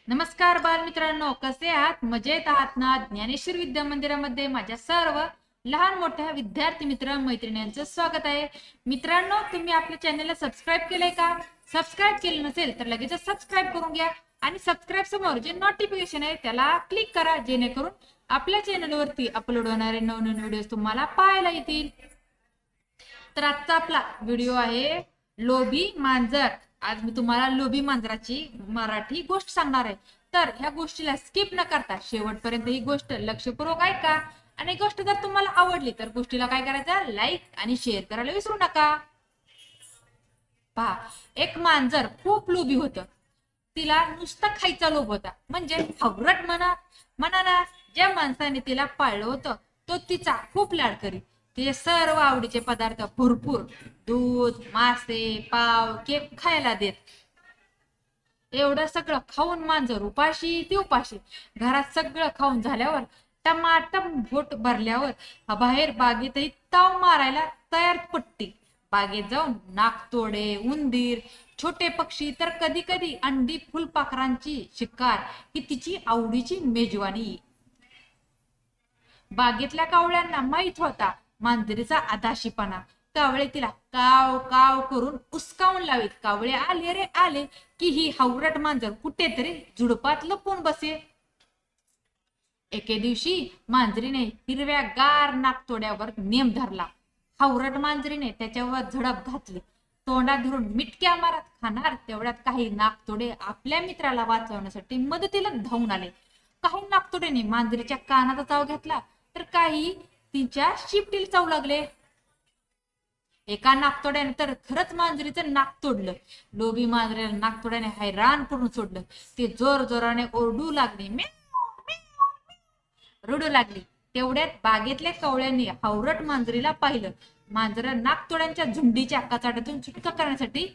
नमस्कार बालमित्रांनो, कसे आहात? मजेत आहात ना? ज्ञानेश्वर विद्या मंदिरामध्ये माझ्या सर्व लहान मोठ्या विद्यार्थी मित्र मैत्रिणींचं स्वागत आहे. मित्रांनो, तुम्ही आपल्या चॅनलला सबस्क्राईब केलंय का? सबस्क्राईब केलं नसेल तर लगेच सबस्क्राईब करून घ्या आणि सबस्क्राईब समोर जे नोटिफिकेशन आहे त्याला क्लिक करा, जेणेकरून आपल्या चॅनलवरती अपलोड होणारे नवनवीन व्हिडिओ तुम्हाला पाहायला येतील. तर आजचा आपला व्हिडिओ आहे लोभी मांजर. आज मी तुम्हाला लोभी मांजराची मराठी गोष्ट सांगणार आहे. तर ह्या गोष्टीला स्किप न करता शेवटपर्यंत ही गोष्ट लक्षपूर्वक ऐका. आणि गोष्ट जर तुम्हाला आवडली तर गोष्टीला काय करायचं, लाईक आणि शेअर करायला विसरू नका. पहा, एक मांजर खूप लोभी होतं. तिला नुसता खायचा लोभ होता, म्हणजे हवरट म्हणा ना. ज्या माणसाने तिला पाळलं होतं तो तिचा खूप लाड करी. तिचे सर्व आवडीचे पदार्थ भरपूर दूध, मासे, पाव, केक खायला देत. एवढं सगळं खाऊन मांजर उपाशी ती उपाशी. घरात सगळं खाऊन झाल्यावर टमाटम पोट भरल्यावर बाहेर बागेतही ताव मारायला तयार पट्टी. बागेत जाऊन नाकतोडे, उंदीर, छोटे पक्षी तर कधी कधी अंडी फुलपाखरांची शिकार ही तिची आवडीची मेजवानी. बागेतल्या कावळ्यांना माहित होता मांजरीचा आदाशीपणा. कावळे तिला काव काव करून उस्कावून लावीत. कावळे आले रे आले की ही हावरट मांजर कुठेतरी झुडपात लपून बसे. एके दिवशी मांजरीने हिरव्या गार नाकतोड्यावर नेम धरला. हावरट मांजरीने त्याच्यावर झडप घातली. तोंडात धरून मिटक्या मारत खाणार तेवढ्यात काही नाकतोडे आपल्या मित्राला वाचवण्यासाठी मदतीला धावून आले. काही नाकतोड्याने मांजरीच्या कानाचा चाव घेतला तर काही तिच्या शिपटीला चावू लागले. एका नाकतोड्याने तर खरंच मांजरीचं नाक तोडलं. लोभी मांजरीला नाकतोड्याने हैराण करून सोडलं. ते जोर जोराने ओरडू लागले, रडू लागली. तेवढ्यात बागेतल्या कावळ्यांनी हावरट मांजरीला पाहिलं. मांजर नाकतोड्यांच्या झुंडीच्या कचाट्यातून सुटका करण्यासाठी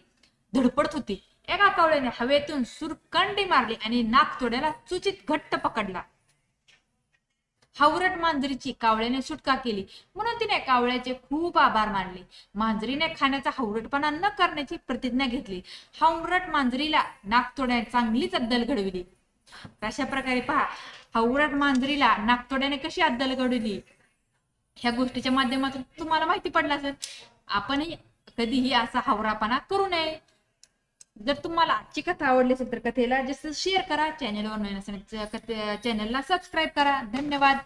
धडपडत होती. एका कावळ्याने हवेतून सुरकंडी मारली आणि नाकतोड्याला चुचित घट्ट पकडला. हावरट मांजरीची कावळ्याने सुटका केली म्हणून तिने कावळ्याचे खूप आभार मानले. मांजरीने खाण्याचा हावरटपणा न करण्याची प्रतिज्ञा घेतली. हावरट मांजरीला नाकतोड्याने चांगलीच अद्दल घडविली. अशा प्रकारे पहा, हावरट मांजरीला नाकतोड्याने कशी अद्दल घडवली ह्या गोष्टीच्या माध्यमातून तुम्हाला माहिती पडलं असेल. आपणही कधीही असा हावरापणा करू नये. जर तुम्हाला आजची कथा आवडली असेल तर कथेला जास्त शेअर करा. चॅनलवर नवीन असेल चॅनलला सबस्क्राईब करा. धन्यवाद.